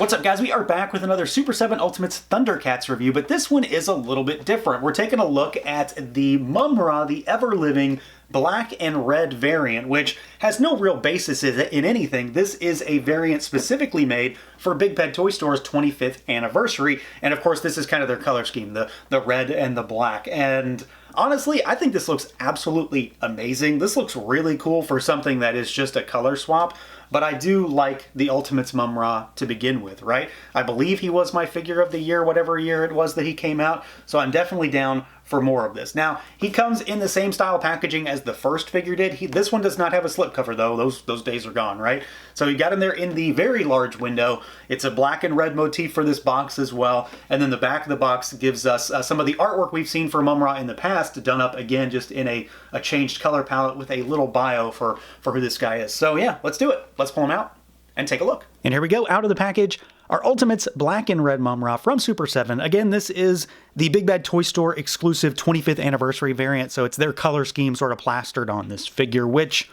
What's up, guys? We are back with another Super 7 Ultimates ThunderCats review, but this one is a little bit different. We're taking a look at the MUMM-RA, the ever-living black and red variant, which has no real basis in anything. This is a variant specifically made for BigBadToyStore's 25th anniversary, and of course this is kind of their color scheme, the red and the black. And honestly, I think this looks absolutely amazing. This looks really cool for something that is just a color swap, but I do like the Ultimates MUMM-RA to begin with, right? I believe he was my figure of the year, whatever year it was that he came out, so I'm definitely down for more of this. Now, he comes in the same style packaging as the first figure did. This one does not have a slipcover though. Those days are gone, right? So you got him there in the very large window. It's a black and red motif for this box as well. And then the back of the box gives us some of the artwork we've seen for MUMM-RA in the past, done up again just in a changed color palette with a little bio for who this guy is. So yeah, let's do it. Let's pull him out and take a look. And here we go, out of the package, our Ultimates black and red MUMM-RA from Super 7. Again, this is the BigBadToyStore exclusive 25th anniversary variant, so it's their color scheme sort of plastered on this figure, which,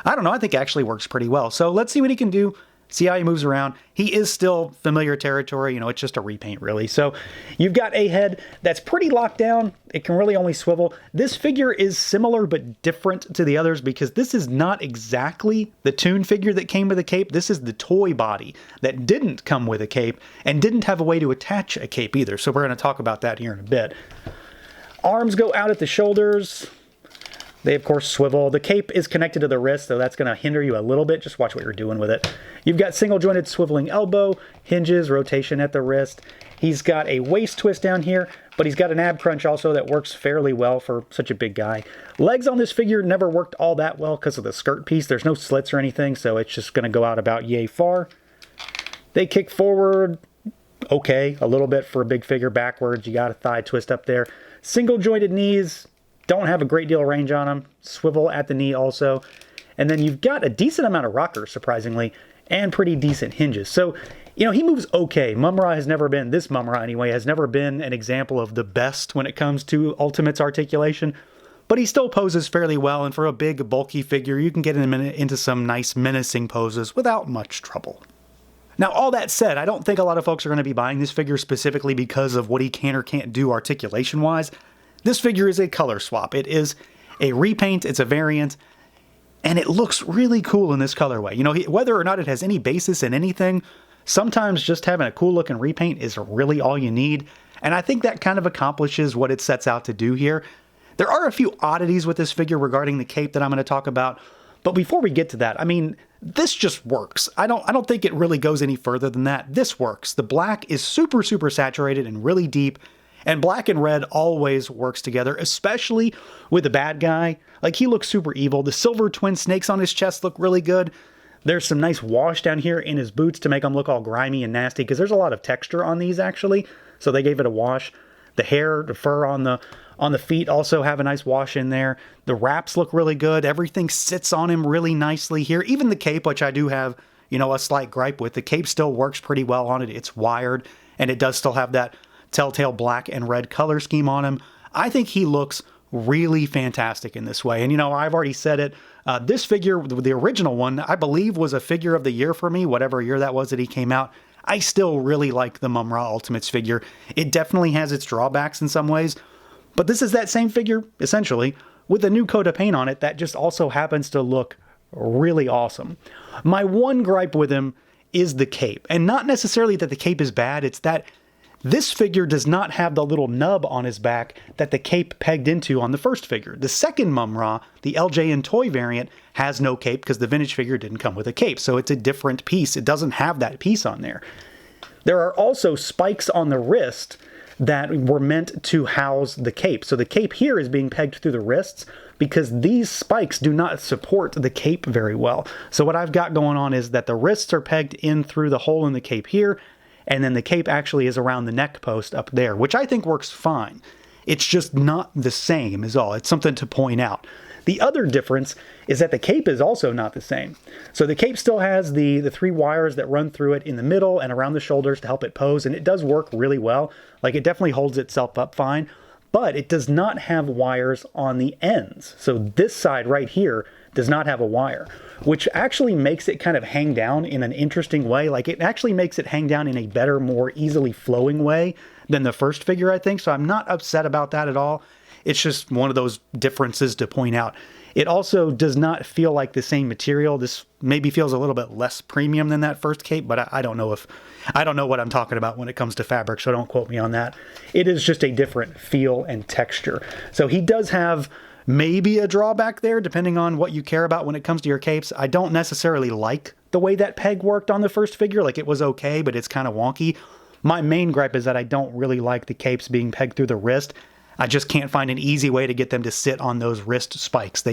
I don't know, I think actually works pretty well. So let's see what he can do. See how he moves around. He is still familiar territory, you know, it's just a repaint really. So you've got a head that's pretty locked down. It can really only swivel. This figure is similar but different to the others because this is not exactly the Toon figure that came with a cape. This is the toy body that didn't come with a cape and didn't have a way to attach a cape either. So we're going to talk about that here in a bit. Arms go out at the shoulders. They, of course, swivel. The cape is connected to the wrist, so that's going to hinder you a little bit. Just watch what you're doing with it. You've got single-jointed swiveling elbow, hinges, rotation at the wrist. He's got a waist twist down here, but he's got an ab crunch also that works fairly well for such a big guy. Legs on this figure never worked all that well because of the skirt piece. There's no slits or anything, so it's just going to go out about yay far. They kick forward, okay, a little bit for a big figure backwards. You got a thigh twist up there. Single-jointed knees. Don't have a great deal of range on them. Swivel at the knee also. And then you've got a decent amount of rockers, surprisingly, and pretty decent hinges. So, you know, he moves okay. MUMM-RA has never been, this MUMM-RA anyway, has never been an example of the best when it comes to Ultimates articulation. But he still poses fairly well, and for a big, bulky figure, you can get him into some nice, menacing poses without much trouble. Now, all that said, I don't think a lot of folks are going to be buying this figure specifically because of what he can or can't do articulation-wise. This figure is a color swap. It is a repaint, it's a variant, and it looks really cool in this colorway. You know, whether or not it has any basis in anything, sometimes just having a cool looking repaint is really all you need, and I think that kind of accomplishes what it sets out to do here. There are a few oddities with this figure regarding the cape that I'm going to talk about, but before we get to that, I mean, this just works. I don't think it really goes any further than that. This works. The black is super, super saturated and really deep. And black and red always works together, especially with the bad guy. Like, he looks super evil. The silver twin snakes on his chest look really good. There's some nice wash down here in his boots to make them look all grimy and nasty, because there's a lot of texture on these, actually. So they gave it a wash. The hair, the fur on the feet also have a nice wash in there. The wraps look really good. Everything sits on him really nicely here. Even the cape, which I do have, you know, a slight gripe with. The cape still works pretty well on it. It's wired, and it does still have that telltale black and red color scheme on him. I think he looks really fantastic in this way. And you know, I've already said it, this figure, the original one, I believe was a figure of the year for me, whatever year that was that he came out. I still really like the MUMM-RA Ultimates figure. It definitely has its drawbacks in some ways, but this is that same figure, essentially, with a new coat of paint on it that just also happens to look really awesome. My one gripe with him is the cape, and not necessarily that the cape is bad, it's that this figure does not have the little nub on his back that the cape pegged into on the first figure. The second MUMM-RA, the LJ and toy variant, has no cape because the vintage figure didn't come with a cape, so it's a different piece. It doesn't have that piece on there. There are also spikes on the wrist that were meant to house the cape. So the cape here is being pegged through the wrists because these spikes do not support the cape very well. So what I've got going on is that the wrists are pegged in through the hole in the cape here, and then the cape actually is around the neck post up there, which I think works fine. It's just not the same is all. It's something to point out. The other difference is that the cape is also not the same. So the cape still has the three wires that run through it in the middle and around the shoulders to help it pose, and it does work really well. Like, it definitely holds itself up fine. but it does not have wires on the ends. So this side right here does not have a wire, which actually makes it kind of hang down in an interesting way. Like, it actually makes it hang down in a better, more easily flowing way than the first figure, I think. So I'm not upset about that at all. It's just one of those differences to point out. It also does not feel like the same material. This maybe feels a little bit less premium than that first cape, but I don't know what I'm talking about when it comes to fabric, so don't quote me on that. It is just a different feel and texture. So he does have maybe a drawback there, depending on what you care about when it comes to your capes. I don't necessarily like the way that peg worked on the first figure. Like, it was okay, but it's kind of wonky. My main gripe is that I don't really like the capes being pegged through the wrist. I just can't find an easy way to get them to sit on those wrist spikes.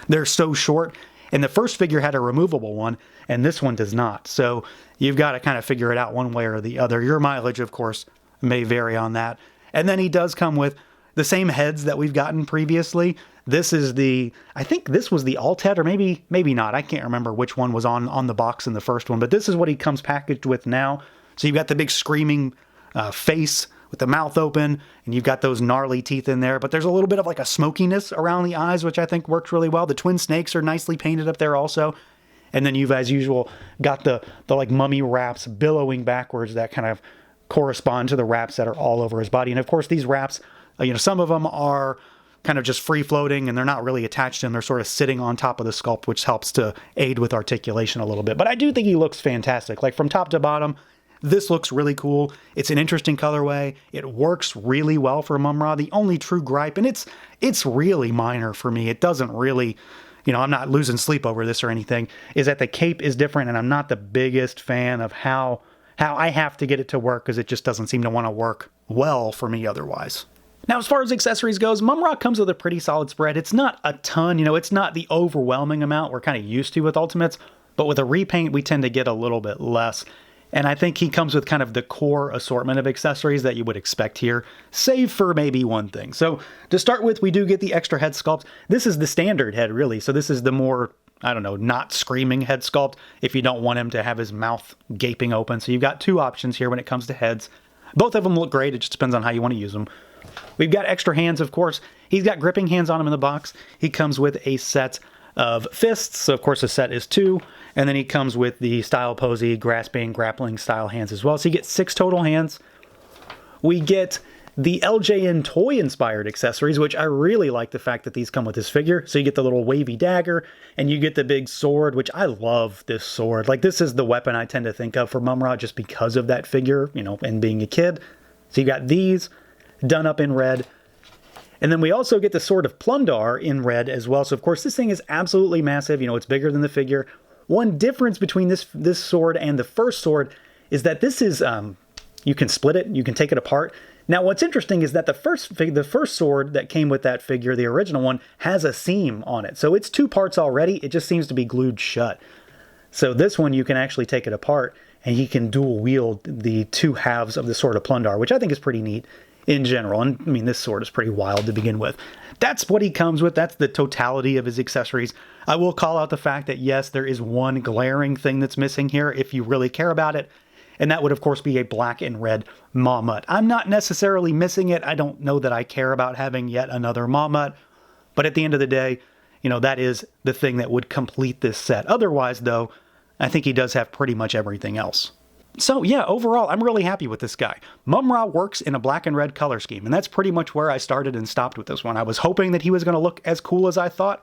They're so short, and the first figure had a removable one, and this one does not. So you've got to kind of figure it out one way or the other. Your mileage, of course, may vary on that. And then he does come with the same heads that we've gotten previously. This is I think this was the alt head, or maybe not. I can't remember which one was on the box in the first one, but this is what he comes packaged with now. So you've got the big screaming face with the mouth open, and you've got those gnarly teeth in there, but there's a little bit of like a smokiness around the eyes, which I think works really well. The twin snakes are nicely painted up there also. And then you've, as usual, got the like mummy wraps billowing backwards that kind of correspond to the wraps that are all over his body. And of course, these wraps, some of them are kind of just free floating and they're not really attached to him. They're sort of sitting on top of the sculpt, which helps to aid with articulation a little bit. But I do think he looks fantastic. Like, from top to bottom, this looks really cool. It's an interesting colorway. It works really well for MUMM-RA. The only true gripe, and it's really minor for me, it doesn't really, I'm not losing sleep over this or anything, is that the cape is different, and I'm not the biggest fan of how I have to get it to work, because it just doesn't seem to want to work well for me otherwise. Now, as far as accessories goes, MUMM-RA comes with a pretty solid spread. It's not a ton, it's not the overwhelming amount we're kind of used to with Ultimates, but with a repaint, we tend to get a little bit less. And I think he comes with kind of the core assortment of accessories that you would expect here, save for maybe one thing. So to start with, we do get the extra head sculpt. This is the standard head, really. So this is the more, not screaming head sculpt if you don't want him to have his mouth gaping open. So you've got two options here when it comes to heads. Both of them look great. It just depends on how you want to use them. We've got extra hands, of course. He's got gripping hands on him in the box. He comes with a set of fists. So of course the set is 2. And then he comes with the style posy, grasping, grappling style hands as well. So you get 6 total hands. We get the LJN toy inspired accessories, which I really like the fact that these come with this figure. So you get the little wavy dagger, and you get the big sword, which I love this sword. Like, this is the weapon I tend to think of for MUMM-RA just because of that figure, and being a kid. So you got these done up in red. And then we also get the Sword of Plundar in red as well. So of course this thing is absolutely massive. It's bigger than the figure. One difference between this sword and the first sword is that this is, you can split it, you can take it apart. Now what's interesting is that the first sword that came with that figure, the original one, has a seam on it. So it's 2 parts already, it just seems to be glued shut. So this one you can actually take it apart, and he can dual wield the 2 halves of the Sword of Plundar, which I think is pretty neat in general. And I mean, this sword is pretty wild to begin with. That's what he comes with. That's the totality of his accessories. I will call out the fact that yes, there is one glaring thing that's missing here if you really care about it. And that would of course be a black and red Mammut. I'm not necessarily missing it. I don't know that I care about having yet another Mammut. But at the end of the day, that is the thing that would complete this set. Otherwise though, I think he does have pretty much everything else. So yeah, overall, I'm really happy with this guy. MUMM-RA works in a black and red color scheme, and that's pretty much where I started and stopped with this one. I was hoping that he was going to look as cool as I thought,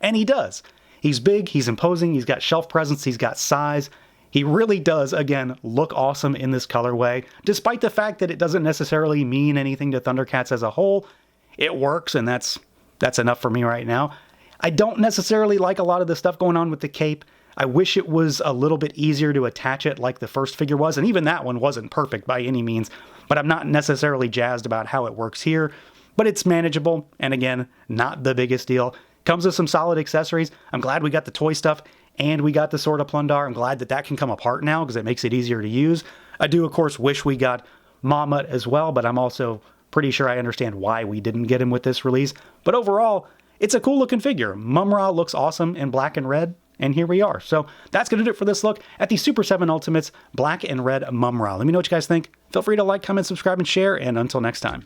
and he does. He's big, he's imposing, he's got shelf presence, he's got size. He really does, again, look awesome in this colorway, despite the fact that it doesn't necessarily mean anything to ThunderCats as a whole. It works, and that's enough for me right now. I don't necessarily like a lot of the stuff going on with the cape. I wish it was a little bit easier to attach it like the first figure was, and even that one wasn't perfect by any means, but I'm not necessarily jazzed about how it works here. But it's manageable, and again, not the biggest deal. Comes with some solid accessories. I'm glad we got the toy stuff, and we got the Sword of Plundar. I'm glad that that can come apart now, because it makes it easier to use. I do, of course, wish we got Mammut as well, but I'm also pretty sure I understand why we didn't get him with this release. But overall, it's a cool looking figure. MUMM-RA looks awesome in black and red. And here we are. So that's going to do it for this look at the Super 7 Ultimates Black and Red MUMM-RA. Let me know what you guys think. Feel free to like, comment, subscribe, and share. And until next time.